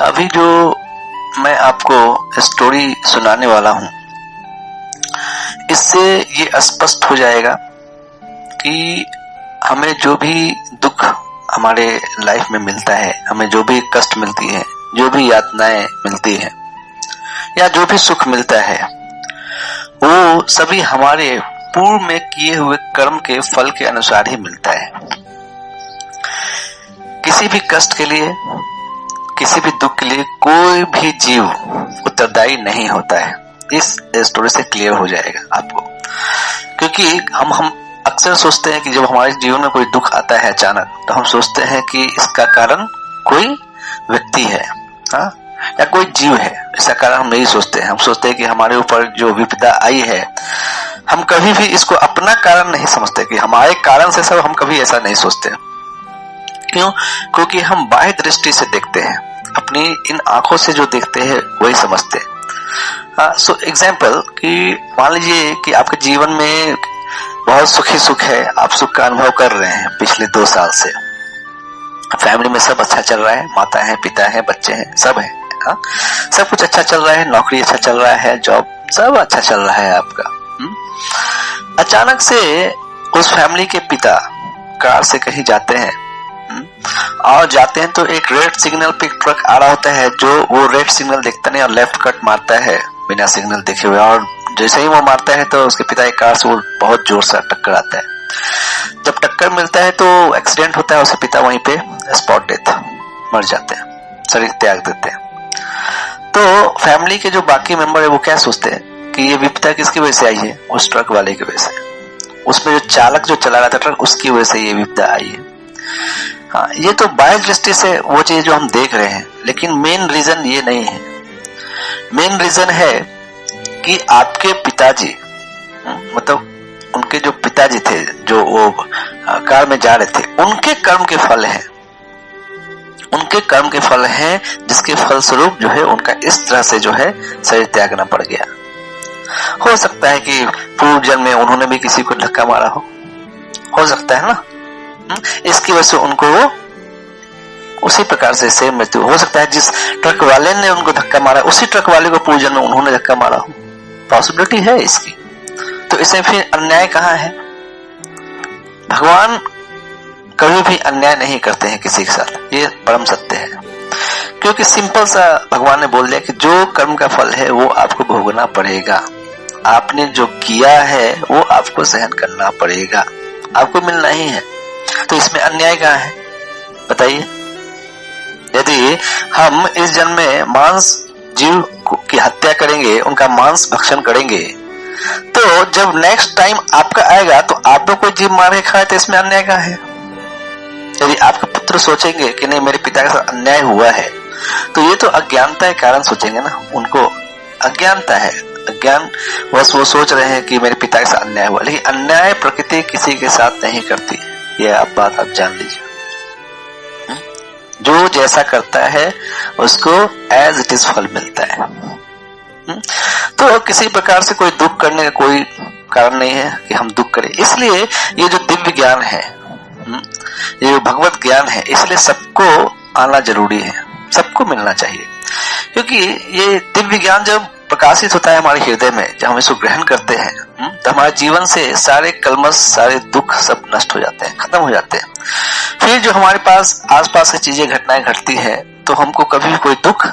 अभी जो मैं आपको स्टोरी सुनाने वाला हूं, इससे ये स्पष्ट हो जाएगा कि हमें जो भी दुख हमारे लाइफ में मिलता है, हमें जो भी कष्ट मिलती है, जो भी यातनाएं मिलती है या जो भी सुख मिलता है, वो सभी हमारे पूर्व में किए हुए कर्म के फल के अनुसार ही मिलता है। किसी भी कष्ट के लिए, किसी भी दुख के लिए कोई भी जीव उत्तरदायी नहीं होता है। इस स्टोरी से क्लियर हो जाएगा आपको, क्योंकि हम अक्सर सोचते हैं कि जब हमारे जीवन में कोई दुख आता है अचानक, तो हम सोचते हैं कि इसका कारण कोई व्यक्ति है, हाँ, या कोई जीव है। इसका कारण हम नहीं सोचते हैं। हम सोचते हैं कि हमारे ऊपर जो विपदा आई है, हम कभी भी इसको अपना कारण नहीं समझते कि हमारे कारण से सब, हम कभी ऐसा नहीं सोचते। क्यों? क्योंकि हम बाह्य दृष्टि से देखते हैं, अपनी इन आंखों से जो देखते हैं वही समझते हैं। सो एग्जाम्पल कि मान लीजिए कि आपके जीवन में बहुत सुखी सुख है, आप सुख का अनुभव कर रहे हैं पिछले 2 साल से, फैमिली में सब अच्छा चल रहा है, माता है, पिता है, बच्चे हैं, सब है, हाँ? सब कुछ अच्छा चल रहा है, नौकरी अच्छा चल रहा है, जॉब सब अच्छा चल रहा है आपका। अचानक से उस फैमिली के पिता कार से कहीं जाते हैं, और जाते हैं तो एक रेड सिग्नल पे ट्रक आ रहा होता है, जो वो रेड सिग्नल देखता नहीं और लेफ्ट कट मारता है बिना सिग्नल देखे हुए, और जैसे ही वो मारता है तो उसके पिता की कार से वो बहुत जोर से टक्कर आता है। जब टक्कर मिलता है तो एक्सीडेंट होता है, उसके पिता वहीं पे स्पॉट डेथ मर जाते हैं, शरीर त्याग देते हैं। तो फैमिली के जो बाकी मेंबर है वो क्या सोचते हैं कि ये विपदा किसकी वजह से आई है? उस ट्रक वाले की वजह से, उसमें जो चालक जो चला रहा था ट्रक, उसकी वजह से ये विपदा आई है। हाँ, ये तो बाह्य दृष्टि से वो चीज जो हम देख रहे हैं, लेकिन मेन रीजन ये नहीं है। मेन रीजन है कि आपके पिताजी, मतलब उनके जो पिताजी थे, जो वो कार में जा रहे थे, उनके कर्म के फल हैं, उनके कर्म के फल हैं, जिसके फलस्वरूप जो है उनका इस तरह से जो है शरीर त्यागना पड़ गया। हो सकता है कि पूर्व जन्म में उन्होंने भी किसी को धक्का मारा हो सकता है ना, इसकी वजह से उनको उसी प्रकार से सेम मृत्यु हो सकता है। जिस ट्रक वाले ने उनको धक्का मारा, उसी ट्रक वाले को पूर्व जन्म में उन्होंने धक्का मारा हो, पॉसिबिलिटी है इसकी। तो इसमें फिर अन्याय कहाँ है? भगवान कभी भी अन्याय नहीं करते हैं किसी के साथ, ये परम सत्य है। क्योंकि सिंपल सा भगवान ने बोल दिया कि जो कर्म का फल है वो आपको भोगना पड़ेगा, आपने जो किया है वो आपको सहन करना पड़ेगा, आपको मिलना ही है। तो इसमें अन्याय कहाँ है बताइए? यदि हम इस जन्म में मांस जीव की हत्या करेंगे, उनका मांस भक्षण करेंगे, तो जब नेक्स्ट टाइम आपका आएगा तो आप लोग कोई जीव मार के खाए, तो इसमें अन्याय कहाँ है? यदि आपके पुत्र सोचेंगे कि नहीं मेरे पिता के साथ अन्याय हुआ है, तो ये तो अज्ञानता के कारण सोचेंगे ना, उनको अज्ञानता है, अज्ञान बस वो सोच रहे हैं कि मेरे पिता के साथ अन्याय हुआ। लेकिन अन्याय प्रकृति किसी के साथ नहीं करती, ये बात आप जान लीजिए। जो जैसा करता है उसको एज इट इज फल मिलता है। तो किसी प्रकार से कोई दुख करने का कोई कारण नहीं है कि हम दुख करें। इसलिए ये जो दिव्य ज्ञान है, ये जो भगवत ज्ञान है, इसलिए सबको आना जरूरी है, सबको मिलना चाहिए। क्योंकि ये दिव्य ज्ञान जब प्रकाशित होता है हमारे हृदय में, जब हम इसको ग्रहण करते हैं, तो हमारे जीवन से सारे कलमश, सारे दुख सब नष्ट हो जाते हैं, खत्म हो जाते हैं। फिर जो हमारे पास आसपास से चीजें, घटनाएं घटती है, तो हमको कभी भी कोई दुख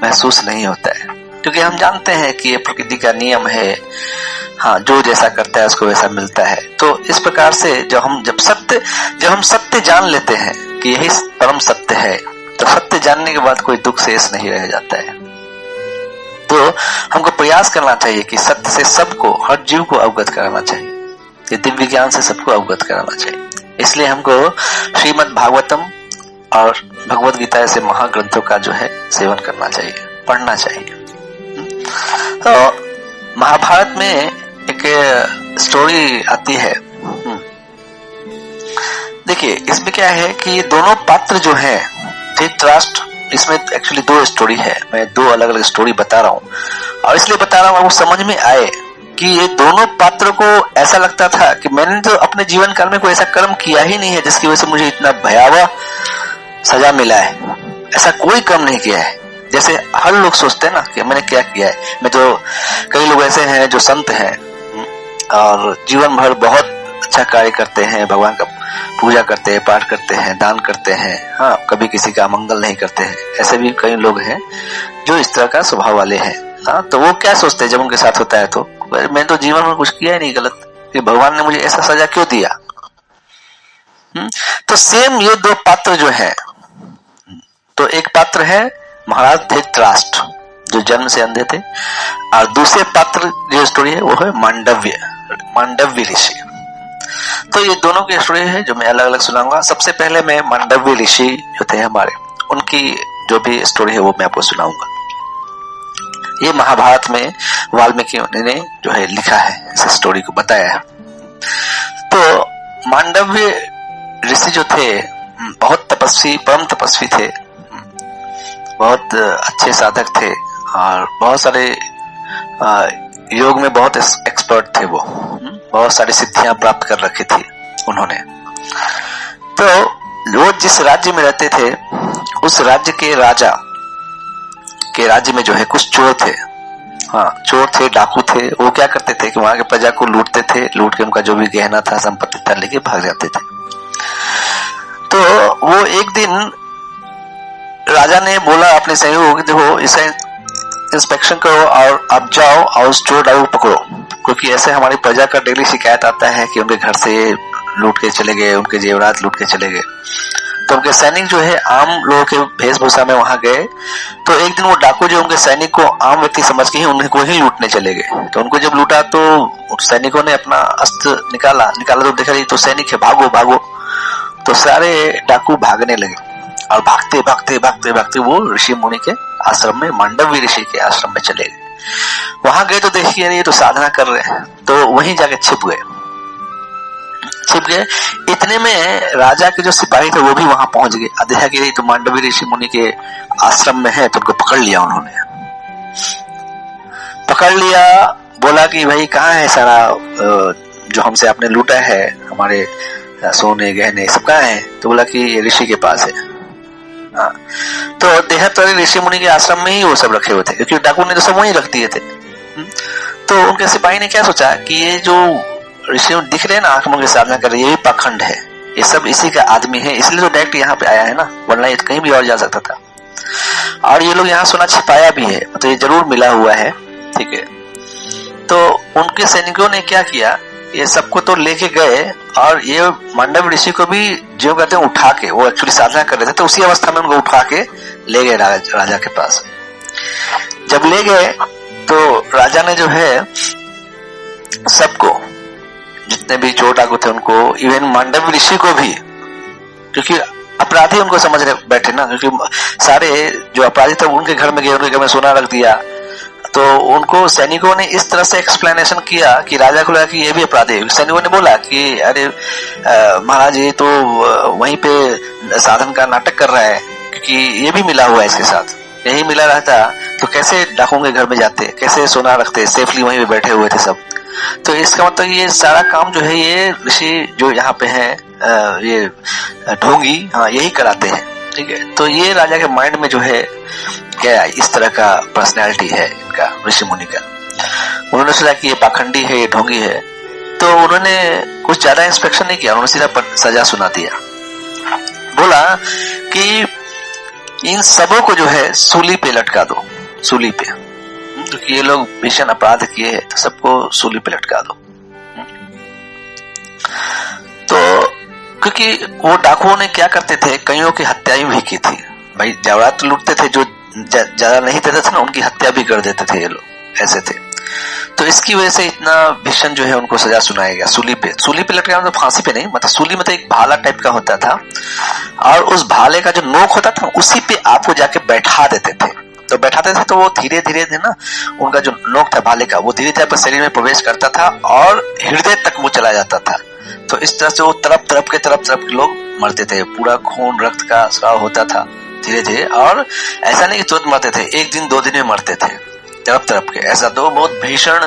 महसूस नहीं होता है, क्योंकि हम जानते हैं कि ये प्रकृति का नियम है। हाँ, जो जैसा करता है उसको वैसा मिलता है। तो इस प्रकार से जब हम सत्य जान लेते हैं कि यही परम सत्य है, तो सत्य जानने के बाद कोई दुख शेष नहीं रह जाता है। तो हमको प्रयास करना चाहिए कि सत्य से सबको, हर जीव को अवगत कराना चाहिए, ये दिव्य ज्ञान से सबको अवगत कराना चाहिए। इसलिए हमको श्रीमद् भागवतम और भगवत गीता जैसे महाग्रंथों का जो है सेवन करना चाहिए, पढ़ना चाहिए। तो महाभारत में एक स्टोरी आती है। देखिए इसमें क्या है कि ये दोनों पात्र जो है, धृतराष्ट्र, इसमें एक्चुअली 2 स्टोरी है, मैं 2 अलग अलग स्टोरी बता रहा हूँ, और इसलिए बता रहा हूँ वो समझ में आए कि ये दोनों पात्रों को ऐसा लगता था कि मैंने तो अपने जीवन काल में कोई ऐसा कर्म किया ही नहीं है जिसकी वजह से मुझे इतना भयावह सजा मिला है। ऐसा कोई कर्म नहीं किया है। जैसे हर लोग सोचते हैं ना कि मैंने क्या किया है। मैं तो कई लोग ऐसे हैं जो संत हैं और जीवन भर बहुत अच्छा कार्य करते हैं, भगवान का पूजा करते हैं, पाठ करते हैं, दान करते हैं, हाँ, कभी किसी का मंगल नहीं करते हैं। ऐसे भी कई लोग हैं जो इस तरह का स्वभाव वाले हैं। हाँ, तो वो क्या सोचते हैं जब उनके साथ होता है तो मैं तो जीवन में कुछ किया ही नहीं गलत, कि भगवान ने मुझे ऐसा सजा क्यों दिया। तो सेम ये दो पात्र जो है, तो एक पात्र है महाराज धृतराष्ट्र जो जन्म से अंधे थे, और दूसरे पात्र जो स्टोरी है वो है मांडव्य ऋषि। तो ये दोनों की स्टोरी है जो मैं अलग अलग सुनाऊंगा। सबसे पहले मैं मांडव्य ऋषि जो थे हमारे, उनकी जो भी स्टोरी है वो मैं आपको सुनाऊंगा। ये महाभारत में वाल्मीकि ने जो है लिखा है, इस स्टोरी को बताया है। तो मांडव्य ऋषि जो थे बहुत तपस्वी, परम तपस्वी थे, बहुत अच्छे साधक थे और बहुत सारे योग में बहुत एक्सपर्ट थे। वो बहुत सारी सिद्धियां प्राप्त कर रखी थी उन्होंने। तो वो जिस राज्य में रहते थे उस राज्य के राजा के राज्य में जो है कुछ चोर थे। हाँ, चोर थे, डाकू थे। वो क्या करते थे कि वहां के प्रजा को लूटते थे, लूट के उनका जो भी गहना था, संपत्ति था, लेके भाग जाते थे। तो वो एक दिन राजा ने बोला अपने सहयोगियों को, देखो इसे इंस्पेक्शन करो और अब जाओ और उस चोर डाकू पकड़ो, क्योंकि ऐसे हमारी प्रजा का डेली शिकायत आता है कि उनके घर से लूट के चले गए, उनके जेवरात लूट के चले गए। तो उनके सैनिक जो है आम लोगों के वेशभूषा में वहां गए। तो एक दिन वो डाकू जो उनके सैनिक को आम व्यक्ति समझ के ही उनको ही लूटने चले गए। तो उनको जब लूटा तो सैनिकों ने अपना अस्त्र निकाला तो देखा तो सैनिक है, भागो भागो। तो सारे डाकू भागने लगे और भागते भागते भागते भागते वो ऋषि मुनि के आश्रम में, मांडव्य ऋषि के आश्रम में चले गए। वहां गए तो देखिए ये तो साधना कर रहे हैं, तो वहीं जाके छिप गए। इतने में राजा के जो सिपाही थे वो भी वहां पहुंच गए। देखा कि तो मांडव्य ऋषि मुनि के आश्रम में है, तो उनको पकड़ लिया। उन्होंने पकड़ लिया, बोला कि भाई कहाँ है सारा जो हमसे आपने लूटा है, हमारे सोने गहने सब कहाँ है? तो बोला कि ये ऋषि के पास है। हाँ, तो देहत वाले ऋषि मुनि के आश्रम में ही वो सब रखे हुए थे, क्योंकि डाकू ने तो सब वहीं रख दिए थे। तो उनके सिपाही ने क्या सोचा कि ये जो ऋषि दिख रहे हैं ना, आंख मुंह की साधना कर रहे, ये भी पाखंड है, ये सब इसी का आदमी है, इसलिए तो डायरेक्ट यहाँ पे आया है ना, वरना ये कहीं भी और जा सकता था। और ये लोग यहाँ सोना छिपाया भी है, तो ये जरूर मिला हुआ है, ठीक है। तो उनके सैनिकों ने क्या किया, ये सबको तो लेके गए और ये मांडव्य ऋषि को भी जो कहते हैं उठा के, वो एक्चुअली साधना कर रहे थे, तो उसी अवस्था में उनको उठा के ले गए राजा के पास। जब ले गए तो राजा ने जो है सबको, जितने भी चोर डाकू थे उनको, इवन मांडव्य ऋषि को भी, क्योंकि अपराधी उनको समझ रहे बैठे ना, क्योंकि सारे जो अपराधी थे उनके घर में गए, उनके घर में सोना रख दिया। तो उनको सैनिकों ने इस तरह से एक्सप्लेनेशन किया कि राजा को लगा कि ये भी अपराधी है। सैनिकों ने बोला कि अरे महाराज ये तो वहीं पे साधन का नाटक कर रहा है, क्योंकि ये भी मिला हुआ है इसके साथ, यही मिला रहता तो कैसे डाकुओं के घर में जाते, कैसे सोना रखते, सेफली वहीं पे बैठे हुए थे सब। तो इसका मतलब ये सारा काम जो है ये ऋषि जो यहाँ पे है, ये ढोंगी, हाँ, यही कराते हैं, ठीक है। तो ये राजा के माइंड में जो है क्या इस तरह का पर्सनैलिटी है इनका, ऋषि मुनि का। उन्होंने सोचा कि ये पाखंडी है, ये ढोंगी है, तो उन्होंने कुछ ज्यादा इंस्पेक्शन नहीं किया, उन्होंने सीधा सजा सुना दिया। बोला कि इन सबों को जो है सूली पे लटका दो, सूली पे, क्योंकि ये लोग भीषण अपराध किए हैं, तो सबको सूली पे लटका दो। तो क्योंकि वो डाकुओं ने क्या करते थे, कईयों की हत्या भी की थी। भाई जवाहरात लूटते थे, जो ज्यादा नहीं देते थे ना, उनकी हत्या भी कर देते थे ये लोग, ऐसे थे। तो इसकी वजह से इतना भीषण जो है उनको सजा सुनाया गया सूली पे। सूली पे लटकाया मतलब फांसी पे नहीं, मतलब सूली मतलब एक भाला टाइप का होता था, और उस भाले का जो नोक होता था उसी पे आपको जाके बैठा देते थे। तो बैठाते थे तो वो धीरे धीरे थे ना, उनका जो नोक था भाले का, वो धीरे धीरे आपके शरीर में प्रवेश करता था और हृदय तक वो चला जाता था। तो इस तरह से वो तरफ तरफ के लोग मरते थे, पूरा खून रक्त का स्राव होता था धीरे धीरे। और ऐसा नहीं कि तुरंत मरते थे, एक दिन 2 दिन में मरते थे तरफ के। ऐसा तो बहुत भीषण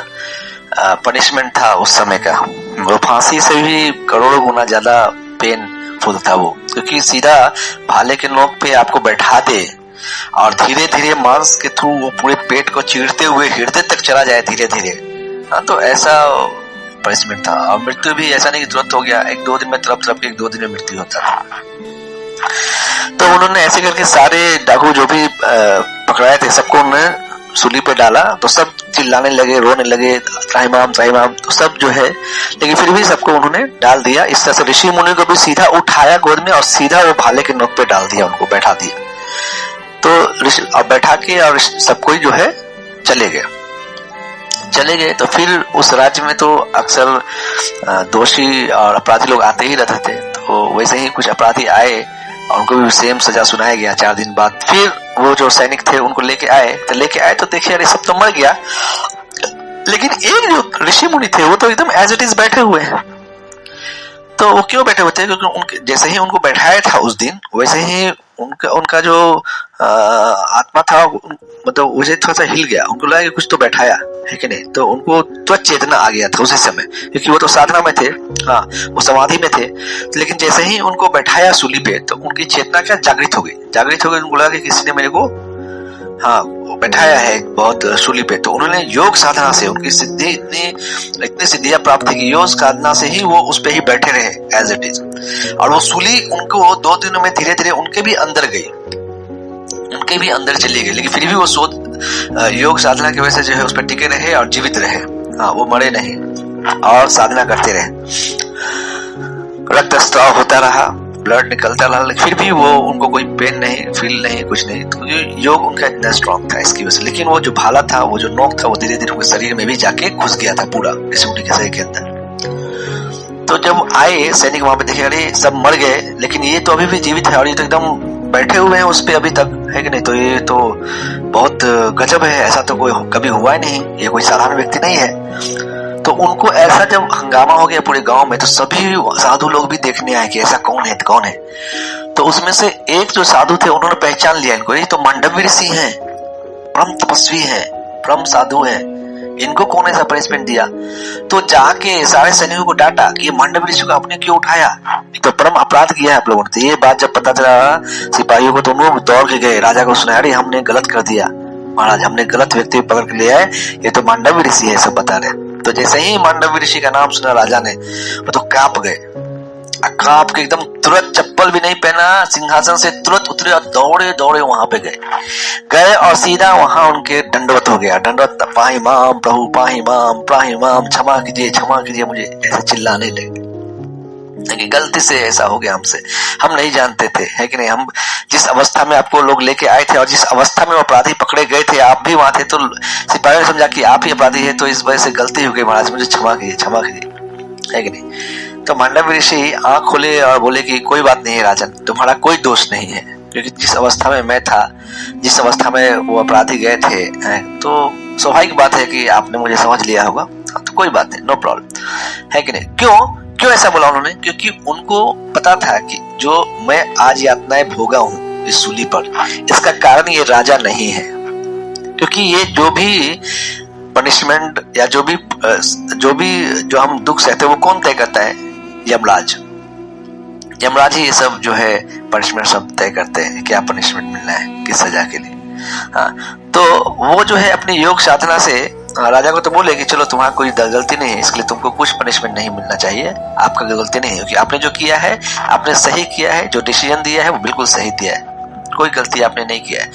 पनिशमेंट था उस समय का, वो फांसी से भी करोड़ों गुना ज्यादा पेनफुल था वो। क्योंकि सीधा भाले के नोक पे आपको बैठा दे और धीरे धीरे मांस के थ्रू वो पूरे पेट को चीरते हुए हृदय तक चला जाए धीरे धीरे, हाँ, तो ऐसा पनिशमेंट था। और मृत्यु भी ऐसा नहीं कि तुरंत हो गया, 1-2 दिन में तड़प के 1-2 दिन में मृत्यु होता था। तो उन्होंने ऐसे करके सारे डाकू जो भी पकड़ाए थे सबको उन्होंने सूली पे डाला, तो सब चिल्लाने लगे, रोने लगे, त्राहिमाम त्राहिमाम, तो सब जो है, लेकिन फिर भी सबको उन्होंने डाल दिया। इस तरह से ऋषि मुनि को भी सीधा उठाया गोद में और सीधा वो भाले के नोक पे डाल दिया, उनको बैठा दिया। तो ऋषि अब बैठा के और सब कोई जो है चले गए। तो फिर उस राज्य में तो अक्सर दोषी और अपराधी लोग आते ही रहते थे। तो वैसे ही कुछ अपराधी आए और उनको भी सेम सजा सुनाया गया। 4 दिन बाद फिर वो जो सैनिक थे उनको लेके आए तो देखिए अरे सब तो मर गया, लेकिन एक जो ऋषि मुनि थे वो तो एकदम एज इट इज बैठे हुए हैं। तो वो क्यों बैठे हुए थे? क्योंकि उनके जैसे ही उनको बैठाया था उस दिन, वैसे ही उनका जो आत्मा था मतलब वैसे थोड़ा सा हिल गया। उनको लगा कि कुछ तो बैठाया है कि नहीं, तो उनको तो चेतना आ गया था उसी समय, क्योंकि वो तो साधना में थे, हाँ, वो समाधि में थे। लेकिन जैसे ही उनको बैठाया सूली पे तो उनकी चेतना क्या जागृत हो गई। उनको लगा कि किसी ने मेरे को, हाँ, बैठाया है बहुत सूली पे। तो उन्होंने योग साधना से उनकी सिद्धि इतनी सिद्धियां प्राप्त की, योग साधना से ही वो उस पे ही बैठे रहे एज इट इज। और वो सूली उनको 2 दिनों में धीरे धीरे उनके भी अंदर चली गई, लेकिन फिर भी वो योग साधना की वजह से जो है उस पर टिके रहे और जीवित रहे, हाँ, वो मरे नहीं और साधना करते रहे। रक्तस्राव होता रहा, ब्लड निकलता रहा, लेकिन फिर भी वो उनको कोई पेन नहीं, फील नहीं, कुछ नहीं, तो योग उनका इतना स्ट्रांग था इसकी वजह से। लेकिन वो जो भाला था, वो जो नोक था, वो धीरे धीरे उनके शरीर में भी जाके घुस गया था पूरा ऋषि मुनि के शरीर के अंदर। तो जब आए सैनिक वहां पे देखे, अरे सब मर गए, लेकिन ये तो अभी भी जीवित है और ये तो एकदम बैठे हुए हैं उस पे अभी तक, है कि नहीं? तो ये तो बहुत गजब है, ऐसा तो कोई कभी हुआ ही नहीं, ये कोई साधारण व्यक्ति नहीं है। तो उनको ऐसा जब हंगामा हो गया पूरे गांव में, तो सभी साधु लोग भी देखने आए कि ऐसा कौन है। तो उसमें से एक जो साधु थे उन्होंने पहचान लिया इनको, ये तो मांडव्य ऋषि हैं, परम तपस्वी हैं, परम साधु हैं, इनको कौन ऐसा पनिशमेंट दिया। तो जाके सारे सैनिकों को डांटा कि ये मांडव्य ऋषि को आपने क्यों उठाया, तो परम अपराध किया है आप लोगों ने। ये बात जब पता चला सिपाहियों को, तो उन्होंने दौड़ के गए, राजा को सुनाया, अरे हमने गलत कर दिया महाराज, हमने गलत व्यक्ति पकड़ के लिया है, ये तो मांडव्य ऋषि है, सब बता रहे। तो जैसे ही मांडव्य ऋषि का नाम सुना राजा ने, वो तो कांप गए, कांप के एकदम तुरंत चप्पल भी नहीं पहना, सिंहासन से तुरंत उतरे और दौड़े वहां पे गए और सीधा वहां उनके दंडवत हो गया। दंडवत, पाहिमाम प्रभु, पाहिमाम, क्षमा कीजिए मुझे, ऐसे चिल्लाने लगे। लेकिन गलती से ऐसा हो गया हमसे, हम नहीं जानते थे, है कि नहीं? हम जिस अवस्था में आपको लोग लेके आए थे और जिस अवस्था में वो अपराधी पकड़े गए थे, आप भी वहां थे, तो सिपाही ने समझा कि आप ही अपराधी है, तो इस वजह से गलती हो गई महाराज, मुझे क्षमा कीजिए, है कि नहीं? तो मांडव्य ऋषि आंख खोले और बोले कि कोई बात नहीं है राजन, तुम्हारा कोई दोष नहीं है, क्योंकि जिस अवस्था में मैं था, जिस अवस्था में वो अपराधी गए थे, तो स्वाभाविक बात है कि आपने मुझे समझ लिया होगा, तो कोई बात नहीं, नो प्रॉब्लम, है कि नहीं? क्यों ऐसा बोला उन्होंने? क्योंकि उनको पता था कि जो मैं आज यातनाएं भोगा हूं इस सूली पर, इसका कारण ये राजा नहीं है, क्योंकि ये जो भी पनिशमेंट या जो हम दुख सहते हैं, वो कौन तय करता है? यमराज ही ये सब जो है पनिशमेंट सब तय करते हैं, क्या पनिशमेंट मिलना है, किस सजा के लिए। हाँ, तो वो जो है अपनी योग साधना से राजा को तो बोले कि चलो तुम्हारा कोई गलती नहीं है, इसके लिए तुमको कुछ पनिशमेंट नहीं मिलना चाहिए, आपका गलती नहीं है, क्योंकि आपने जो किया है आपने सही किया है, जो डिसीजन दिया है वो बिल्कुल सही दिया है, कोई गलती आपने नहीं किया है।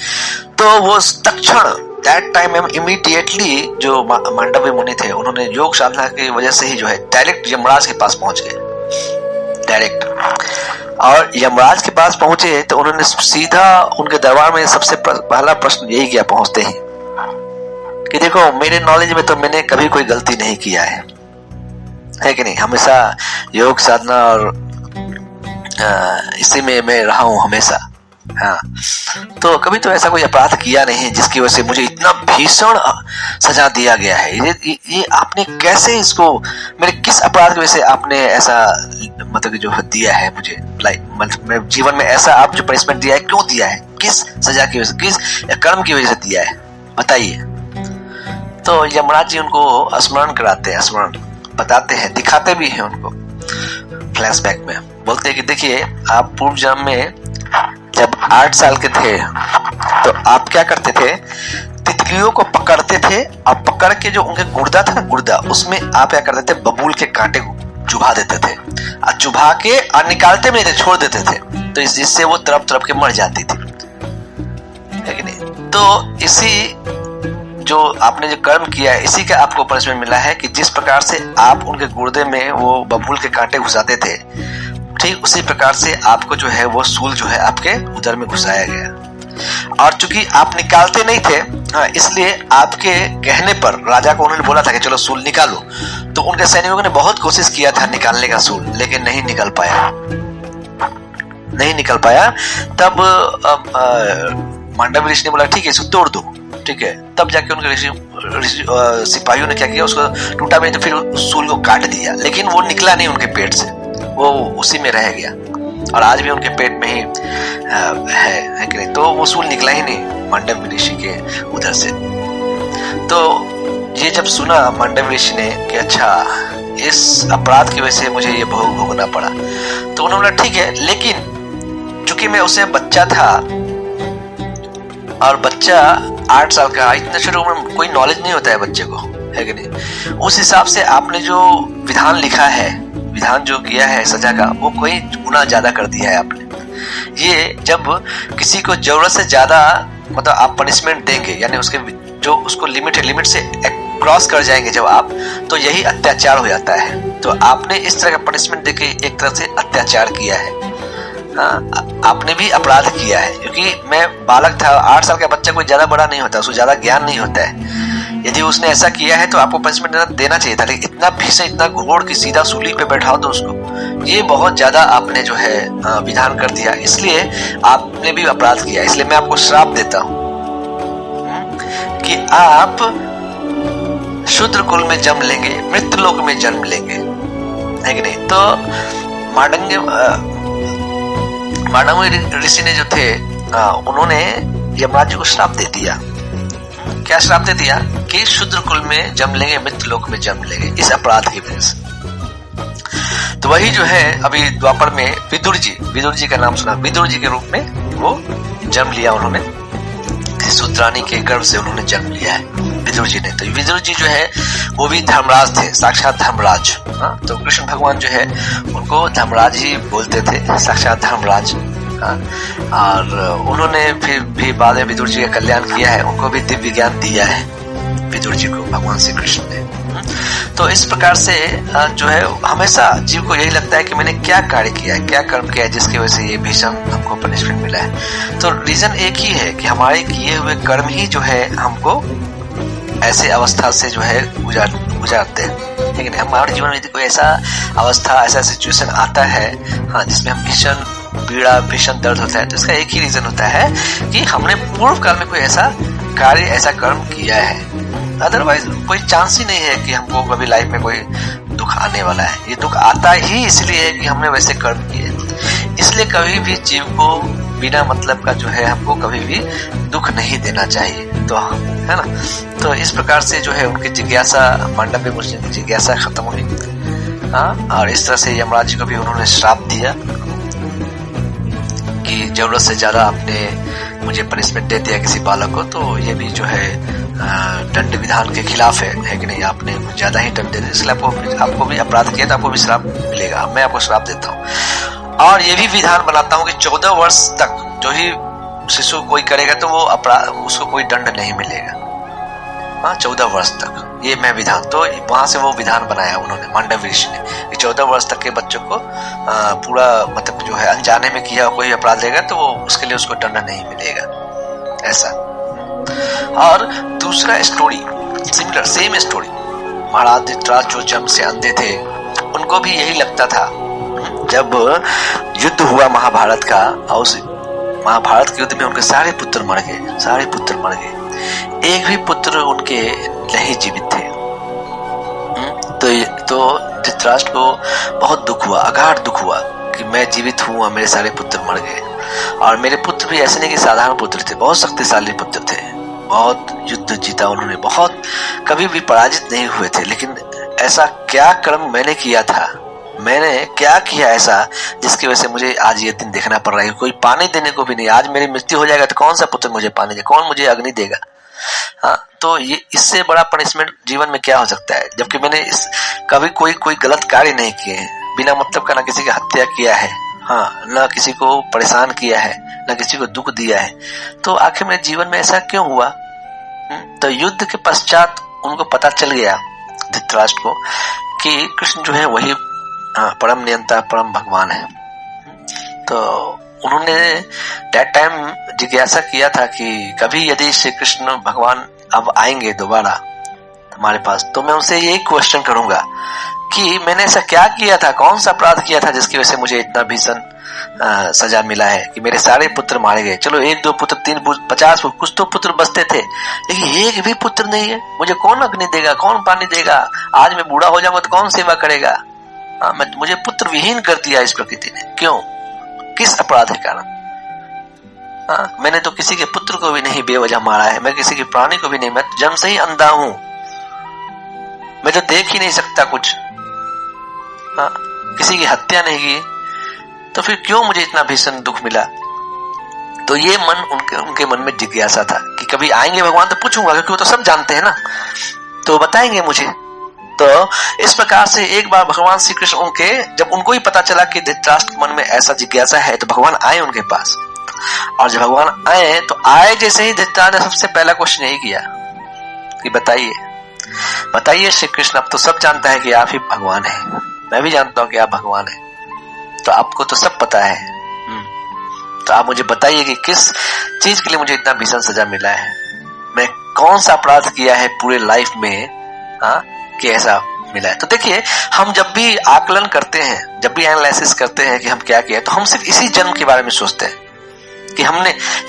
तो वो तत्क्षण दैट टाइम इमीडिएटली जो मांडव्य मुनि थे, उन्होंने योग साधना की वजह से ही जो है डायरेक्ट यमराज के पास पहुंच गए, डायरेक्ट। और यमराज के पास पहुंचे तो उन्होंने सीधा उनके दरबार में सबसे पहला प्रश्न यही किया पहुंचते ही कि देखो, मेरे नॉलेज में तो मैंने कभी कोई गलती नहीं किया है कि नहीं? हमेशा योग साधना और इसी में मैं रहा हूं हमेशा, हाँ, तो कभी तो ऐसा कोई अपराध किया नहीं जिसकी वजह से मुझे इतना भीषण सजा दिया गया है। ये आपने कैसे इसको, मेरे किस अपराध की वजह से आपने ऐसा मतलब जो दिया है मुझे, मेरे जीवन में ऐसा आप जो पनिशमेंट दिया है, क्यों दिया है, किस सजा की वजह से, किस कर्म की वजह से दिया है, बताइए। तो यमराज जी उनको स्मरण कराते हैं, स्मरण बताते हैं, दिखाते भी हैं उनको फ्लैशबैक में, बोलते हैं कि देखिए, आप पूर्व जन्म में जब 8 साल के थे तो आप क्या करते थे, तितलियों को पकड़ते थे और पकड़ के जो उनके गुर्दा था ना, गुर्दा, उसमें आप क्या करते थे, बबूल के कांटे चुभा देते थे और चुभा के और निकालते भी नहीं थे, छोड़ देते थे, तो जिससे वो तड़प तड़प के मर जाती थी, है कि नहीं। तो इसी जो आपने जो कर्म किया है, इसी का आपको पनिशमेंट मिला है कि जिस प्रकार से आप उनके गुर्दे में वो बबूल के कांटे घुसाते थे, ठीक उसी प्रकार से आपको जो है वो सूल जो है आपके उदर में घुसाया गया। और चूंकि आप निकालते नहीं थे, हाँ, इसलिए आपके कहने पर राजा को उन्होंने बोला था कि चलो सूल निकालो, तो उनके सैनिकों ने बहुत कोशिश किया था निकालने का सूल, लेकिन नहीं निकल पाया। तब मांडव्य ऋषि ने बोला ठीक है, इसको तोड़ दो, ठीक है। तब जाके उनके सिपाहियों ने क्या किया, उसको टूटा में तो फिर सूल को काट दिया, लेकिन वो निकला नहीं उनके पेट से, वो उसी में रह गया और आज भी उनके पेट में ही है कि नहीं। तो वो सूल निकला ही नहीं मांडव्य ऋषि के उधर से। तो ये जब सुना मांडव्य ऋषि ने कि अच्छा, इस अपराध की वजह से मुझे ये भोग भोगना पड़ा, तो उन्होंने बोला ठीक है, लेकिन चूंकि मैं उसे बच्चा था और बच्चा 8 साल का, इतने छोटे उम्र में कोई नॉलेज नहीं होता है बच्चे को, है कि नहीं। उस हिसाब से आपने जो विधान लिखा है, विधान जो किया है सजा का, वो कोई गुना ज्यादा कर दिया है आपने। ये जब किसी को जरूरत से ज्यादा मतलब आप पनिशमेंट देंगे, यानी उसके जो उसको लिमिट है, लिमिट से क्रॉस कर जाएंगे जब आप, तो यही अत्याचार हो जाता है। तो आपने इस तरह का पनिशमेंट देके एक तरह से अत्याचार किया है, आपने भी अपराध किया है। क्योंकि मैं बालक था, 8 साल का बच्चा कोई ज्यादा बड़ा नहीं होता, उसको ज्यादा ज्ञान नहीं होता है। यदि उसने ऐसा किया है तो आपको पनिशमेंट देना चाहिए था, लेकिन इतना भीषण, इतना घोड़ की सीधा सूली पे बैठाओ दो उसको, ये बहुत ज्यादा आपने जो है विधान कर दिया, इसलिए आपने भी अपराध किया। इसलिए मैं आपको श्राप देता हूं कि आप शूद्र कुल में जन्म लेंगे, मृत्यु लोक में जन्म लेंगे, है कि नहीं। तो मांडव्य ऋषि ने जो थे, उन्होंने यमराज जी को श्राप दे दिया। क्या श्राप दे दिया कि शूद्र कुल में जन्म लेंगे, मृत्यु लोक में जन्म लेंगे, इस अपराध की वजह से। तो वही जो है अभी द्वापर में विदुर जी का नाम सुना, विदुर जी के रूप में वो जन्म लिया, उन्होंने शूद्रानी के गर्भ से उन्होंने जन्म लिया है विदुर जी ने। तो विदुर जी जो है वो भी धर्मराज थे, साक्षात धर्मराज। तो कृष्ण भगवान जो है उनको धर्मराज ही बोलते थे, साक्षात धर्मराज। और उन्होंने फिर भी बाद में विदुर जी का कल्याण किया है, उनको भी दिव्य ज्ञान दिया है विदुर जी को भगवान श्री कृष्ण ने। तो इस प्रकार से जो है हमेशा जीव को यही लगता है कि मैंने क्या कार्य किया है, क्या कर्म किया है जिसकी वजह से ये भीषण हमको पनिशमेंट मिला है। तो रीजन एक ही है कि हमारे किए हुए कर्म ही जो है हमको ऐसे अवस्था से जो है गुजारते हैं। लेकिन हमारे जीवन में यदि कोई ऐसा अवस्था, ऐसा सिचुएशन आता है, हाँ, जिसमें हम भीषण पीड़ा, भीषण दर्द होता है, तो इसका एक ही रीजन होता है कि हमने पूर्व काल में कोई ऐसा कार्य, ऐसा कर्म किया है। अदरवाइज कोई चांस ही नहीं है कि हमको कभी लाइफ में कोई दुख आने वाला है। ये दुख आता ही इसलिए है कि हमने वैसे कर्म किए। इसलिए कभी भी जीव को बिना मतलब का जो है हमको कभी भी दुख नहीं देना चाहिए, तो है ना। तो इस प्रकार से जो है उनकी जिज्ञासा, मांडव्य मुनि की जिज्ञासा खत्म हुई। और इस तरह से यमराज जी को भी उन्होंने श्राप दिया कि जरूरत से ज्यादा आपने मुझे पनिशमेंट दे दिया किसी बालक को, तो ये भी जो है दंड विधान के खिलाफ है कि नहीं, आपने ज्यादा ही दंड दे दिया, इसलिए आपको भी अपराध किया तो आपको भी श्राप मिलेगा। मैं आपको श्राप देता हूँ और ये भी विधान बनाता हूँ कि 14 वर्ष तक जो ही शिशु कोई करेगा तो वो अपराध, उसको कोई दंड नहीं मिलेगा। 14 वर्ष तक ये मैं विधान, तो वहां से वो विधान बनाया उन्होंने, मांडव्य ऋषि ने, कि 14 वर्ष तक के बच्चों को पूरा मतलब जो है अनजाने में किया कोई अपराध लेगा तो वो उसके लिए उसको दंड नहीं मिलेगा, ऐसा। और दूसरा स्टोरी सिमिलर, सेम स्टोरी, महाराज धृतराष्ट्र जो जन्म से अंधे थे, उनको भी यही लगता था। जब युद्ध हुआ महाभारत का, और उस महाभारत के युद्ध में उनके सारे पुत्र मर गए, सारे पुत्र मर गए, एक भी पुत्र उनके नहीं जीवित थे। तो धृतराष्ट्र को बहुत दुख हुआ, अगाध दुख हुआ कि मैं जीवित हूँ और मेरे सारे पुत्र मर गए। और मेरे पुत्र भी ऐसे नहीं कि साधारण पुत्र थे, बहुत शक्तिशाली पुत्र थे, बहुत युद्ध जीता उन्होंने, बहुत कभी भी पराजित नहीं हुए थे। लेकिन ऐसा क्या कर्म मैंने किया था मैंने क्या किया ऐसा जिसकी वजह से मुझे आज ये दिन देखना पड़ रहा है? कोई पानी देने को भी नहीं। आज मेरी मृत्यु हो जाएगा तो कौन सा पुत्र मुझे पानी दे, कौन मुझे अग्नि देगा? हाँ, तो ये इससे बड़ा पनिशमेंट जीवन में क्या हो सकता है? जबकि मैंने कभी कोई गलत कार्य नहीं किए हैं, बिना मतलब का ना किसी की हत्या किया है, हाँ, ना किसी को परेशान किया है, ना किसी को दुख दिया है। तो आखिर मेरे जीवन में ऐसा क्यों हुआ? तो युद्ध के पश्चात उनको पता चल गया, धृतराष्ट्र को, कि कृष्ण जो है वही परम नियंता, परम भगवान है। तो उन्होंने दैट टाइम जिज्ञासा किया था कि कभी यदि श्री कृष्ण भगवान अब आएंगे दोबारा हमारे पास, तो मैं उनसे यही क्वेश्चन करूंगा कि मैंने ऐसा क्या किया था, कौन सा अपराध किया था जिसकी वजह से मुझे इतना भीषण सजा मिला है कि मेरे सारे पुत्र मारे गए। चलो 1 2 पुत्र 3 50 कुछ तो पुत्र बचते थे, लेकिन एक भी पुत्र नहीं है। मुझे कौन अग्नि देगा, कौन पानी देगा? आज मैं बूढ़ा हो जाऊंगा तो कौन सेवा करेगा? मुझे पुत्र विहीन कर दिया इस प्रकृति ने। क्यों? किस अपराध के कारण? मैंने तो किसी के पुत्र को भी नहीं बेवजह मारा है, मैं किसी के प्राणी को भी नहीं, मैं जन्म से ही अंधा हूं, मैं तो देख ही नहीं सकता कुछ, किसी की हत्या नहीं की, तो फिर क्यों मुझे इतना भीषण दुख मिला? तो ये मन उनके मन में जिज्ञासा था कि कभी आएंगे भगवान तो पूछूंगा, क्योंकि वो तो सब जानते हैं ना, तो बताएंगे मुझे। तो इस प्रकार से एक बार भगवान श्री कृष्ण जब उनको ही पता चला कि धृतराष्ट्र के मन में ऐसा जिज्ञासा है, तो भगवान आए उनके पास। और जब भगवान आए तो आए जैसे ही धृतराष्ट्र ने सबसे पहला क्वेश्चन यही किया कि बताइए श्री कृष्ण, अब तो सब जानता है कि आप ही भगवान है, मैं भी जानता हूं कि आप भगवान है, तो आपको तो सब पता है, तो आप मुझे बताइए कि किस चीज के लिए मुझे इतना भीषण सजा मिला है, मैं कौन सा अपराध किया है पूरे लाइफ में कि ऐसा मिला है। तो देखिए, हम जब भी आकलन करते हैं, जब भी एनालिसिस करते हैं कि हम क्या किया, तो हम सिर्फ इसी जन्म के बारे में सोचते हैं कि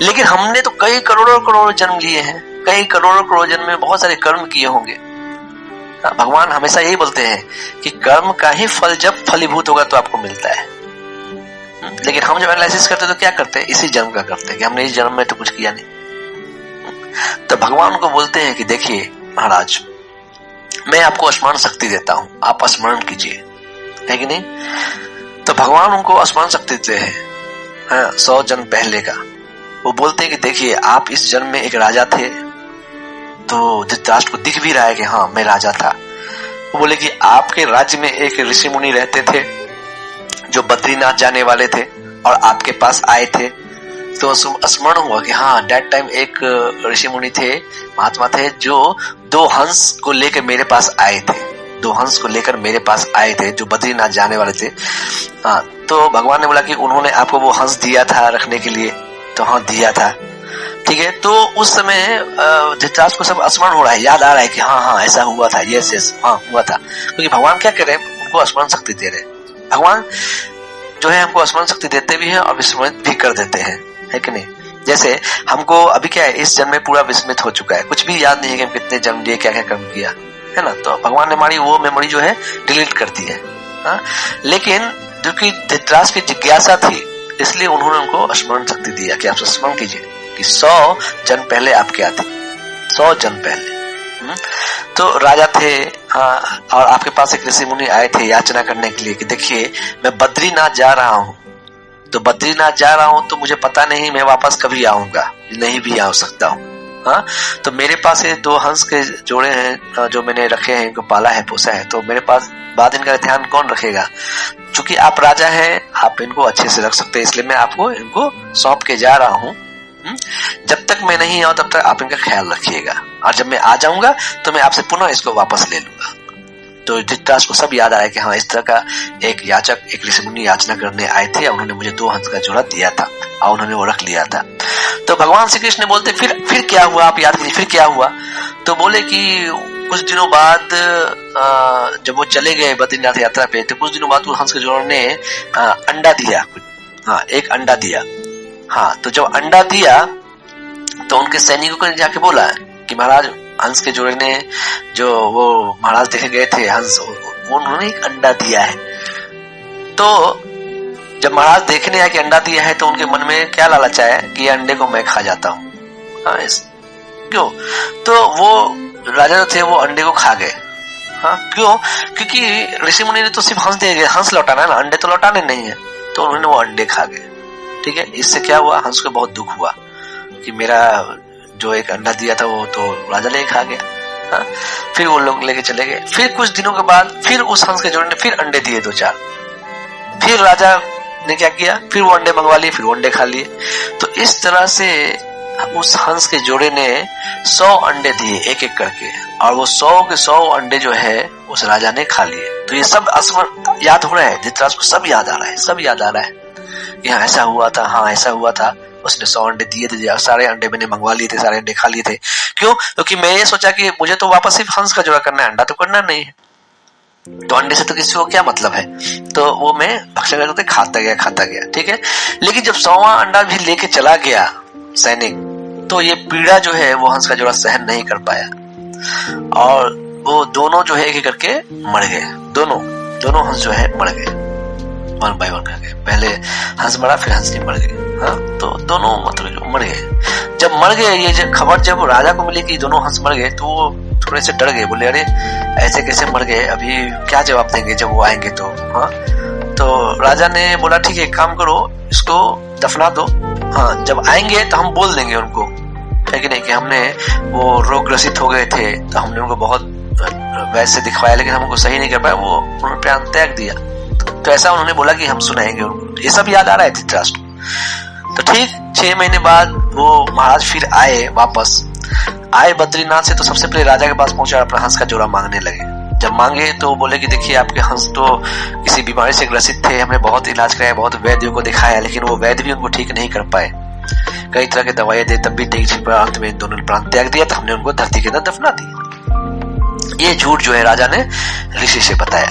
लेकिन हमने तो कई करोड़ों जन्म लिए हैं, कई करोड़ों जन्म में बहुत सारे कर्म किए होंगे। भगवान हमेशा यही बोलते हैं कि कर्म का ही फल जब फलीभूत होगा तो आपको मिलता है। लेकिन हम जब एनालिसिस करते हैं तो क्या करते हैं? इसी जन्म का करते हैं कि हमने इस जन्म में तो कुछ किया नहीं। तो भगवान को बोलते हैं कि देखिए महाराज, मैं आपको स्मरण शक्ति देता हूं, आप स्मरण कीजिए, है कि नहीं? तो भगवान उनको स्मरण शक्ति देते हैं 100 जन्म पहले का। वो बोलते हैं कि देखिए, आप इस जन्म में एक राजा थे, तो धृतराष्ट्र को दिख भी रहा है कि हाँ मैं राजा था। वो बोले कि आपके राज्य में एक ऋषि मुनि रहते थे जो बद्रीनाथ जाने वाले थे और आपके पास आए थे। तो स्मरण हुआ कि हाँ, दैट टाइम एक ऋषि मुनि थे, महात्मा थे, जो 2 हंस को लेकर मेरे पास आए थे, 2 हंस को लेकर मेरे पास आए थे जो बद्रीनाथ जाने वाले थे। तो भगवान ने बोला कि उन्होंने आपको वो हंस दिया था रखने के लिए? तो हाँ, दिया था। ठीक है, तो उस समय धृतराष्ट्र को सब स्मरण हो रहा है, याद आ रहा है कि हाँ ऐसा हुआ था, यस हाँ हुआ था। क्योंकि भगवान क्या कर रहे हैं? उनको स्मरण शक्ति दे रहे हैं। भगवान जो है हमको स्मरण शक्ति देते भी हैं और विस्मृत भी कर देते हैं, है कि नहीं? जैसे हमको अभी क्या है, इस जन्म में पूरा विस्मृत हो चुका है, कुछ भी याद नहीं है कि हम कितने जन्म लिए, क्या क्या कर्म किया, है ना? तो भगवान ने हमारी वो मेमोरी जो है डिलीट कर दी है। लेकिन क्योंकि धृतराष्ट्र की जिज्ञासा थी, इसलिए उन्होंने उनको स्मरण शक्ति दिया कि आप स्मरण कीजिए कि 100 जन्म पहले आप क्या थे, 100 जन्म पहले तो राजा थे। और आपके पास एक ऋषि मुनि आए थे याचना करने के लिए कि देखिए, मैं बद्रीनाथ जा रहा हूँ, तो बद्रीनाथ जा रहा हूँ तो मुझे पता नहीं मैं वापस कभी आऊंगा, नहीं भी आ सकता हूँ। तो मेरे पास ये 2 हंस के जोड़े हैं जो मैंने रखे हैं, इनको पाला है, पोसा है, तो मेरे पास बाद इनका ध्यान कौन रखेगा? चूंकि आप राजा हैं, आप इनको अच्छे से रख सकते हैं, इसलिए मैं आपको इनको सौंप के जा रहा हूँ। जब तक मैं नहीं आऊं तब तक आप इनका ख्याल रखिएगा, और जब मैं आ जाऊंगा तो मैं आपसे पुनः इसको वापस ले लूंगा। तो धृतराष्ट्र को सब याद आया कि हाँ, इस तरह का एक याचक, एक ऋषि मुनि याचना करने आए थे, उन्होंने मुझे 2 हंस का जोड़ा दिया था और उन्होंने वो रख लिया था। तो भगवान श्री कृष्ण बोलते फिर क्या हुआ, आप याद कीजिए, फिर क्या हुआ? तो बोले कि कुछ दिनों बाद जब वो चले गए बद्रीनाथ यात्रा पे, तो कुछ दिनों बाद वो हंस के जोड़े ने अंडा दिया, एक अंडा दिया। तो जब अंडा दिया तो उनके सैनिकों ने जाके बोला कि महाराज, हंस के जोड़े ने, जो वो महाराज देखे गए थे हंस, उन्होंने एक अंडा दिया है। तो जब महाराज देखने आए कि अंडा दिया है, तो उनके मन में क्या लालच आया कि ये अंडे को मैं खा जाता हूँ। क्यों? तो वो राजा जो थे वो अंडे को खा गए। हाँ, क्यों? क्योंकि ऋषि मुनि ने तो सिर्फ हंस दिए, हंस लौटाना है ना, अंडे तो लौटाने नहीं है, तो उन्होंने वो अंडे खा गए। ठीक है, इससे क्या हुआ, हंस को बहुत दुख हुआ कि मेरा जो एक अंडा दिया था वो तो राजा ले खा गया। हाँ, फिर वो लोग लेके चले गए। फिर कुछ दिनों के बाद फिर उस हंस के जोड़े ने फिर अंडे दिए 2-4। फिर राजा ने क्या किया, फिर वो अंडे मंगवा लिए, फिर वो अंडे खा लिए। तो इस तरह से उस हंस के जोड़े ने 100 अंडे दिए एक एक करके, और वो 100 के 100 अंडे जो है उस राजा ने खा लिए। तो ये सब असमन याद हो रहा है, धृतराष्ट्र को सब याद आ रहा है, सब याद आ रहा है कि हाँ ऐसा हुआ था, हाँ ऐसा हुआ था, उसने 100 अंडे दिए थे, सारे अंडे मैंने मंगवा लिए थे, सारे अंडे खा लिए थे। क्यों? क्योंकि मैं ये सोचा कि मुझे तो वापस सिर्फ हंस का जोड़ा करना है, अंडा तो करना नहीं है, तो अंडे से तो किसी को क्या मतलब है, तो वो मैं भक्षण करके खाता गया। ठीक है, लेकिन जब 100वां अंडा भी लेके चला गया सैनिक, तो ये पीड़ा जो है वो हंस का जोड़ा सहन नहीं कर पाया, और वो दोनों जो है एक एक करके मर गए। दोनों हंस जो है मर गए, 1 by 1 करके। पहले हंस मरा, फिर हंस नहीं मर गए। हाँ, तो दोनों मतलब जो मर गए। जब मर गए, ये खबर जब राजा को मिली कि दोनों हंस मर गए, तो वो थोड़े से डर गए, बोले अरे ऐसे कैसे मर गए, अभी क्या जवाब देंगे जब वो आएंगे तो। हाँ, तो राजा ने बोला ठीक है, एक काम करो, इसको दफना दो, हाँ जब आएंगे तो हम बोल देंगे उनको, है कि नहीं, कि हमने वो रोग ग्रसित हो गए थे, तो हमने उनको बहुत वैसे दिखवाया, लेकिन हमको सही नहीं कर पाया, वो उन्होंने प्राण त्याग दिया। तो ऐसा उन्होंने बोला कि हम सुनाएंगे उनको। ये सब याद आ रहा है धृतराष्ट्र। तो ठीक 6 महीने बाद वो महाराज फिर आए, वापस आए बद्रीनाथ से, तो सबसे पहले राजा के पास पहुंचा, अपना हंस का जोड़ा मांगने लगे। जब मांगे तो बोले कि देखिए आपके हंस तो किसी बीमारी से ग्रसित थे, हमने बहुत इलाज कराया, बहुत वैद्यों को दिखाया, लेकिन वो वैद्य भी उनको ठीक नहीं कर पाए, कई तरह के दवाइयां दे, तब भी नहीं ठीक पाया, अंत में दोनों ने प्राण त्याग दिया, तो हमने उनको धरती के अंदर दफना दिया। ये झूठ जो है राजा ने ऋषि से बताया,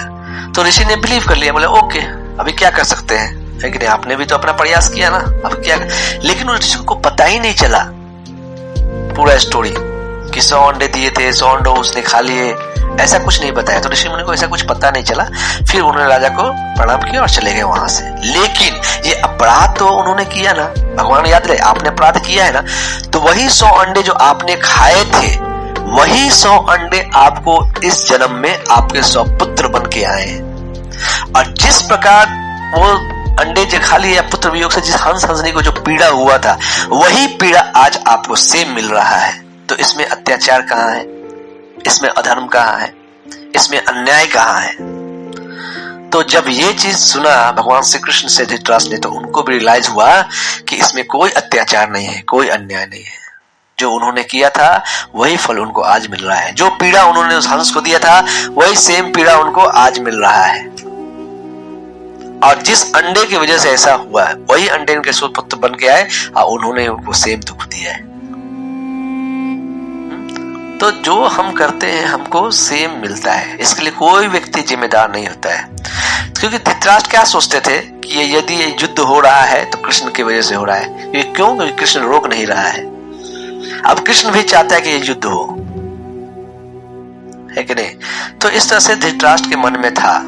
तो ऋषि ने बिलीव कर लिया, बोले ओके अभी क्या कर सकते हैं, है कि नहीं, आपने भी तो अपना प्रयास किया ना, अब क्या। लेकिन उस ऋषि को पता ही नहीं चला पूरा स्टोरी कि 100 अंडे दिए थे, 100 अंडे उसने खा लिए, ऐसा कुछ नहीं बताया। तो ऋषि मुनि को ऐसा कुछ पता नहीं चला। फिर उन्होंने राजा को प्रणाम किया और चले गए वहां से। लेकिन ये अपराध तो उन्होंने किया ना, भगवान याद रहे, आपने अपराध किया है ना, तो वही 100 अंडे जो आपने खाए थे, वही 100 अंडे आपको इस जन्म में आपके 100 पुत्र बन के आए हैं। और जिस प्रकार वो अंडे जो खा लिए पुत्र वियोग से जिस हंस हंसनी को जो पीड़ा हुआ था, वही पीड़ा आज आपको सेम मिल रहा है। तो इसमें अत्याचार कहाँ है, इसमें अधर्म कहाँ है, इसमें अन्याय कहाँ है। तो जब ये चीज सुना भगवान श्री कृष्ण से धृतराष्ट्र ने, तो उनको भी रियलाइज हुआ कि इसमें कोई अत्याचार नहीं है, कोई अन्याय नहीं है। जो उन्होंने किया था वही फल उनको आज मिल रहा है। जो पीड़ा उन्होंने उस हंस को दिया था वही सेम पीड़ा उनको आज मिल रहा है। और जिस अंडे की वजह से ऐसा हुआ है, वही अंडे इनके सुपुत्र बन के आए और उन्होंने उनको सेम दुख दिया है। तो जो हम करते हैं हमको सेम मिलता है, इसके लिए कोई व्यक्ति जिम्मेदार नहीं होता है। क्योंकि धृतराष्ट्र क्या सोचते थे कि यदि ये युद्ध हो रहा है तो कृष्ण की वजह से हो रहा है। ये क्यों? क्योंकि कृष्ण रोक नहीं रहा है। अब कृष्ण भी चाहता है कि ये युद्ध हो, है कि नहीं। तो इस तरह से धृतराष्ट्र के मन में था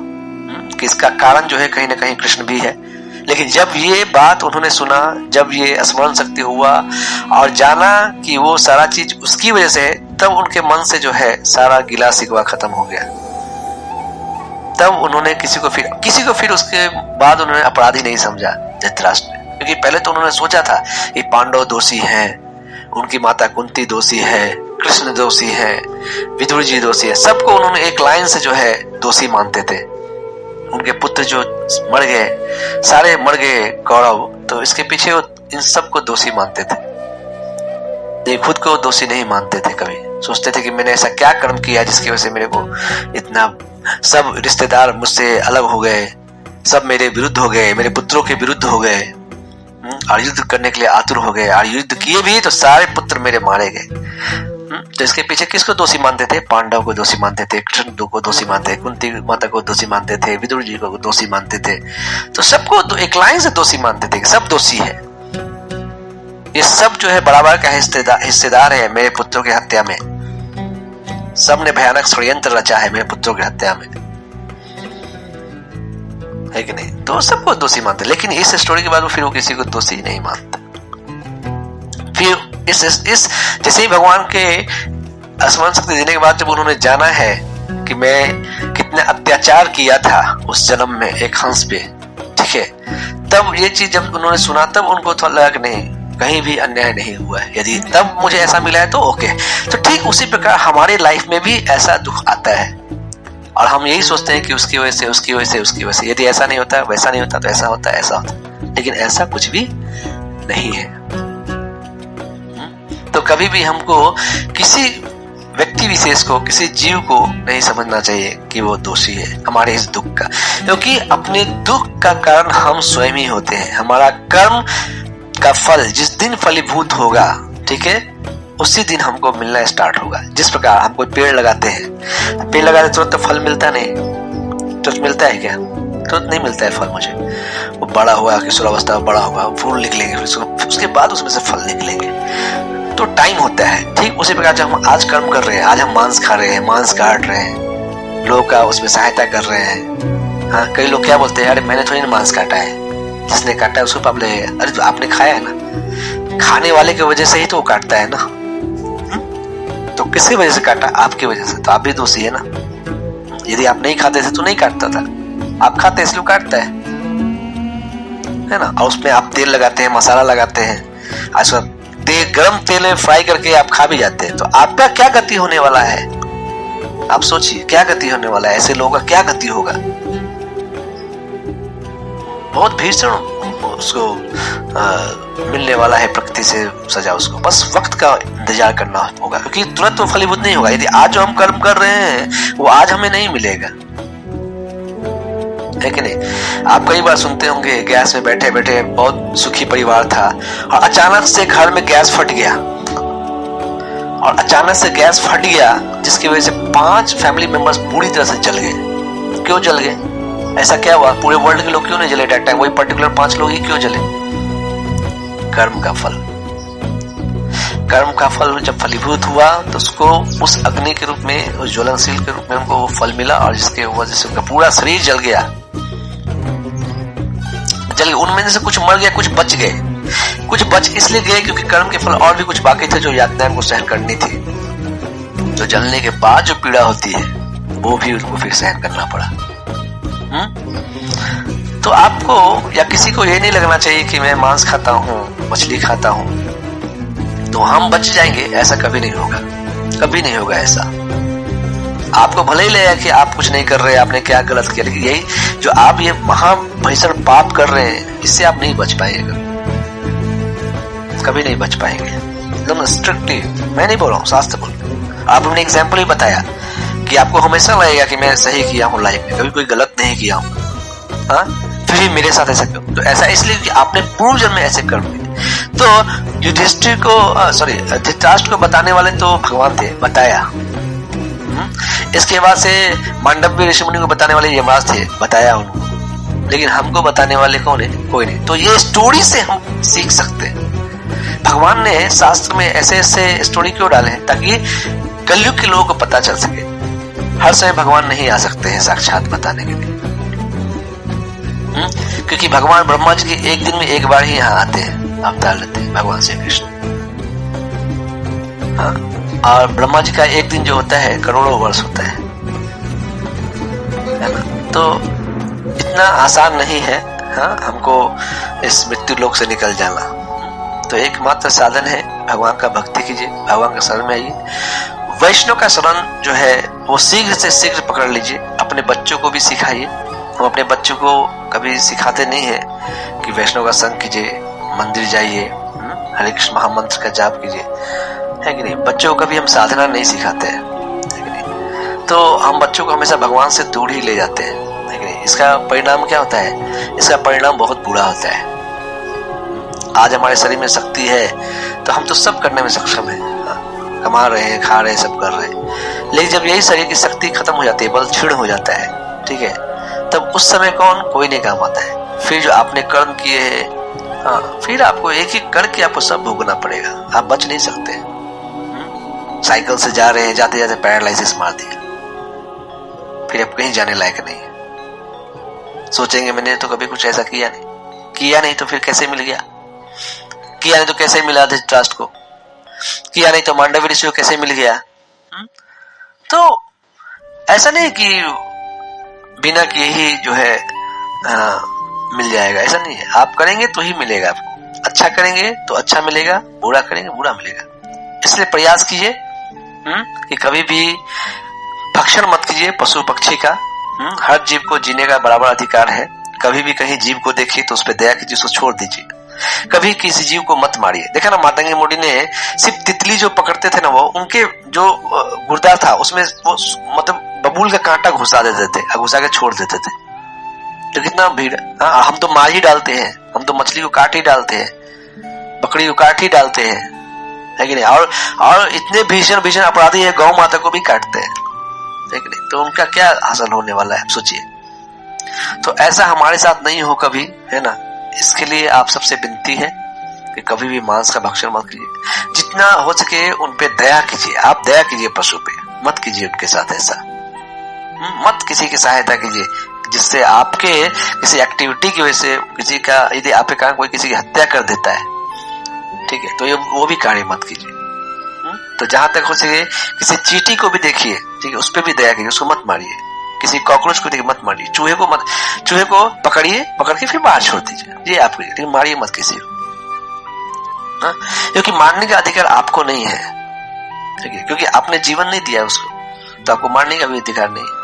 कि इसका कारण जो है कहीं ना कहीं कृष्ण भी है। लेकिन जब ये बात उन्होंने सुना, जब ये स्मरण शक्ति हुआ और जाना कि वो सारा चीज उसकी वजह से है, तब उनके मन से जो है सारा गिला शिकवा खत्म हो गया। तब उन्होंने किसी को फिर उसके बाद उन्होंने अपराधी नहीं समझा धृतराष्ट्र ने। क्योंकि पहले तो उन्होंने सोचा था कि पांडव दोषी हैं, उनकी माता कुंती दोषी है, कृष्ण दोषी है, विदुर जी दोषी है। सबको उन्होंने एक लाइन से जो है दोषी मानते थे। उनके पुत्र जो मर गए, सारे मर गए कौरव, तो इसके पीछे वो इन सबको दोषी मानते थे। ये खुद को दोषी नहीं मानते थे। कभी सोचते थे कि मैंने ऐसा क्या कर्म किया जिसकी वजह से मेरे को इतना, सब रिश्तेदार मुझसे अलग हो गए, सब मेरे विरुद्ध हो गए, मेरे पुत्रों के विरुद्ध हो गए और युद्ध करने के लिए आतुर हो गए, और युद्ध किए भी तो सारे पुत्र मेरे मारे गए। तो इसके पीछे किसको दोषी मानते थे? पांडव को दोषी मानते थे, कृष्ण को दोषी मानते थे, कुंती माता को दोषी मानते थे, विदुर जी को दोषी मानते थे। तो सबको एक लाइन से दोषी मानते थे कि सब दोषी है। ये सब जो है बराबर का हिस्सेदार है मेरे पुत्रों की हत्या में। सबने भयानक षड्यंत्र रचा है मेरे पुत्रों की हत्या में, है कि नहीं। तो सबको दोषी मानते। लेकिन इस स्टोरी के बाद फिर वो किसी को दोषी नहीं मानता। फिर इस जैसे ही भगवान के स्मरण शक्ति देने के बाद जब उन्होंने जाना है कि मैं कितने अत्याचार किया था उस जन्म में एक हंस पे, ठीक है। तब ये चीज जब उन्होंने सुना तब उनको थोड़ा लगा कि नहीं, कहीं भी अन्याय नहीं हुआ है, यदि तब मुझे ऐसा मिला है तो ओके। तो ठीक उसी प्रकार हमारे लाइफ में भी ऐसा दुख आता है और हम यही सोचते हैं कि उसकी वजह से उसकी वजह से उसकी वजह से, यदि ऐसा नहीं होता वैसा नहीं होता तो ऐसा होता ऐसा होता, लेकिन ऐसा कुछ भी नहीं है। तो कभी भी हमको किसी व्यक्ति विशेष को, किसी जीव को नहीं समझना चाहिए कि वो दोषी है हमारे इस दुख का, क्योंकि अपने दुख का कारण हम स्वयं ही होते हैं। हमारा कर्म का फल जिस दिन फलीभूत होगा, ठीक है, उसी दिन हमको मिलना स्टार्ट होगा। जिस प्रकार हम कोई पेड़ लगाते हैं, पेड़ लगाते तुरंत तो फल मिलता नहीं, तुरंत मिलता है क्या? तुरंत नहीं मिलता है फल मुझे। वो बड़ा हुआ, किशोरावस्था में बड़ा होगा, फूल निकलेंगे, फिर उसके बाद उसमें से फल निकलेंगे, तो टाइम होता है। ठीक उसी प्रकार जब हम आज कर्म कर रहे हैं, आज हम मांस खा रहे हैं, मांस काट रहे हैं, लोगों का उसमें सहायता कर रहे हैं। हाँ, कई लोग क्या बोलते हैं, अरे मैंने थोड़ी ना मांस काटा है, जिसने काटा है उसको पाप लगेगा। अरे तो आपने खाया है ना, खाने वाले की वजह से ही तो वो काटता है ना। तो किसकी वजह से काटा? आपकी वजह से, तो आप भी दोषी है ना। यदि आप नहीं खाते थे तो नहीं काटता था, आप खाते इसलिए काटता है ना। और उसमें आप तेल लगाते हैं, मसाला लगाते हैं, आज गरम तेल में फ्राई करके आप खा भी जाते हैं, तो आपका क्या गति होने वाला है? आप सोचिए क्या गति होने वाला है, ऐसे लोगों का क्या गति होगा। बहुत भीषण उसको मिलने वाला है प्रकृति से सजा। उसको बस वक्त का इंतजार करना होगा, क्योंकि तुरंत वो फलीभूत नहीं होगा। यदि आज जो हम कर्म कर रहे हैं वो आज हमें नहीं मिलेगा, है कि नहीं। आप कई बार सुनते होंगे, गैस में बैठे बैठे बहुत सुखी परिवार था और अचानक से घर में गैस फट गया, और अचानक से गैस फट गया जिसकी वजह से 5 फैमिली मेंबर्स पूरी तरह से जल गए। क्यों जल गए? ऐसा क्या हुआ? पूरे वर्ल्ड के लोग क्यों नहीं जले एट टाइम, वही पर्टिकुलर 5 लोग ही क्यों जले? कर्म का फल। कर्म का फल जब फलीभूत हुआ तो उसको उस अग्नि के रूप में, उस ज्वलनशील के रूप में उनको वो फल मिला, और जिसके वजह से उनका पूरा शरीर जल गया। उनमें से कुछ मर गया, कुछ बच गए। कुछ बच इसलिए गए क्योंकि कर्म के फल और भी कुछ बाकी थे जो यातनाएं को सहन करनी थी। तो जलने के बाद जो पीड़ा होती है वो भी उनको फिर सहन करना पड़ा। तो आपको या किसी को ये नहीं लगना चाहिए कि मैं मांस खाता हूँ, मछली खाता हूँ तो हम बच जाएंगे। ऐसा कभी नहीं होगा, कभी नहीं होगा ऐसा। आपको भले ही लगेगा कि आप कुछ नहीं कर रहे, आपने क्या गलत किया, लेकिन यही जो आप ये महाभयंकर पाप कर रहे हैं, इससे आप नहीं बच पाएंगे, कभी नहीं बच पाएंगे। एकदम स्ट्रिक्टली मैं नहीं बोल रहा हूँ, शास्त्र बोल रहा हूँ। आपने एग्जाम्पल ही बताया कि आपको हमेशा लगेगा कि मैं सही किया हूँ लाइफ में, कभी कोई गलत नहीं किया हूँ, हाँ, फिर मेरे साथ ऐसा क्यों? तो ऐसा इसलिए कि आपने पूर्व जन्म में ऐसे कर्म किए। तो युधिष्ठिर को धृतराष्ट्र को बताने वाले तो भगवान थे, बताया। इसके बाद से मांडव्य ऋषि मुनि को बताने वाले यमराज थे, बताया उनको। लेकिन हमको बताने वाले कौन है? कोई नहीं। तो ये स्टोरी से हम सीख सकते हैं। भगवान ने शास्त्र में ऐसे ऐसे स्टोरी क्यों डाले हैं? ताकि कलयुग के लोगों को पता चल सके। हर समय भगवान नहीं आ सकते हैं साक्षात बताने के लिए, क्योंकि भगवान ब्रह्मा जी के एक दिन में एक बार ही यहाँ आते हैं, अवतार लेते हैं भगवान श्री कृष्ण। हाँ, और ब्रह्मा जी का एक दिन जो होता है करोड़ों वर्ष होता है ना। तो इतना आसान नहीं है, हाँ, हमको इस मृत्यु लोक से निकल जाना। तो एकमात्र साधन है भगवान का भक्ति कीजिए, भगवान का शरण में आइए। वैष्णव का शरण जो है वो शीघ्र से शीघ्र पकड़ लीजिए। अपने बच्चों को भी सिखाइए। हम अपने बच्चों को कभी सिखाते नहीं है कि वैष्णव का संग कीजिए, मंदिर जाइए, हरे कृष्ण महामंत्र का जाप कीजिए, है कि नहीं। बच्चों को कभी हम साधना नहीं सिखाते हैं, है कि नहीं। तो हम बच्चों को हमेशा भगवान से दूर ही ले जाते हैं, है कि नहीं। इसका परिणाम क्या होता है? इसका परिणाम बहुत बुरा होता है। आज हमारे शरीर में शक्ति है तो हम तो सब करने में सक्षम है, कमा रहे हैं, खा रहे हैं, सब कर रहे हैं। लेकिन जब यही शरीर की शक्ति खत्म हो जाती है, बल क्षीण हो जाता है, ठीक है, तब उस समय कौन? कोई नहीं काम आता है। फिर जो आपने कर्म किए हैं, हाँ, फिर आपको एक एक करके आपको सब भोगना पड़ेगा। आप बच नहीं सकते। साइकिल से जा रहे हैं, जाते जाते पैरालाइसिस मार दिया, फिर अब कहीं जाने लायक नहीं है। सोचेंगे मैंने तो कभी कुछ ऐसा किया नहीं तो फिर कैसे मिल गया? किया नहीं तो कैसे मिला धृतराष्ट्र को? किया नहीं तो मांडव्य ऋषि को कैसे मिल गया? तो ऐसा नहीं कि बिना किए ही जो है मिल जाएगा, ऐसा नहीं है। आप करेंगे तो ही मिलेगा आपको। अच्छा करेंगे तो अच्छा मिलेगा, बुरा करेंगे बुरा मिलेगा। इसलिए प्रयास कीजिए कि कभी भी भक्षण मत कीजिए पशु पक्षी का। हर जीव को जीने का बराबर अधिकार है। कभी भी कहीं जीव को देखिए तो उस पर दया कीजिए, उसको छोड़ दीजिए। कभी किसी जीव को मत मारिए। देखा ना, मातंगी मोदी ने सिर्फ तितली जो पकड़ते थे ना, वो उनके जो गुर्दा था उसमें वो मतलब बबूल का कांटा घुसा देते थे, घुसा के छोड़ देते थे। तो कितना भीड़। हम तो मार ही डालते हैं, हम तो मछली को काट ही डालते हैं, बकरी को काट ही डालते हैं, है कि नहीं। और इतने भीषण भीषण अपराधी है, गौ माता को भी काटते हैं, है कि नहीं। तो उनका क्या हासिल होने वाला है, सोचिए। तो ऐसा हमारे साथ नहीं हो कभी, है ना। इसके लिए आप सबसे विनती है कि कभी भी मांस का भक्षण मत कीजिए। जितना हो सके उन पे दया कीजिए। आप दया कीजिए पशु पे, मत कीजिए उनके साथ ऐसा। मत किसी की सहायता कीजिए जिससे आपके किसी एक्टिविटी की वजह से किसी का, यदि आपके कारण कोई किसी की हत्या कर देता है, ठीक है, तो ये वो भी कार्य मत कीजिए। तो जहां तक हो सके किसी चींटी को भी देखिए, ठीक है, उस पर भी दया कीजिए, उसको मत मारिए। किसी कॉकरोच को देखिए मत मारिए। चूहे को पकड़िए, पकड़ के फिर बाहर छोड़ दीजिए, ये आपके, लेकिन मारिए मत किसी को, क्योंकि मारने का अधिकार आपको नहीं है, ठीक है, क्योंकि आपने जीवन नहीं दिया उसको, तो आपको मारने का भी अधिकार नहीं है।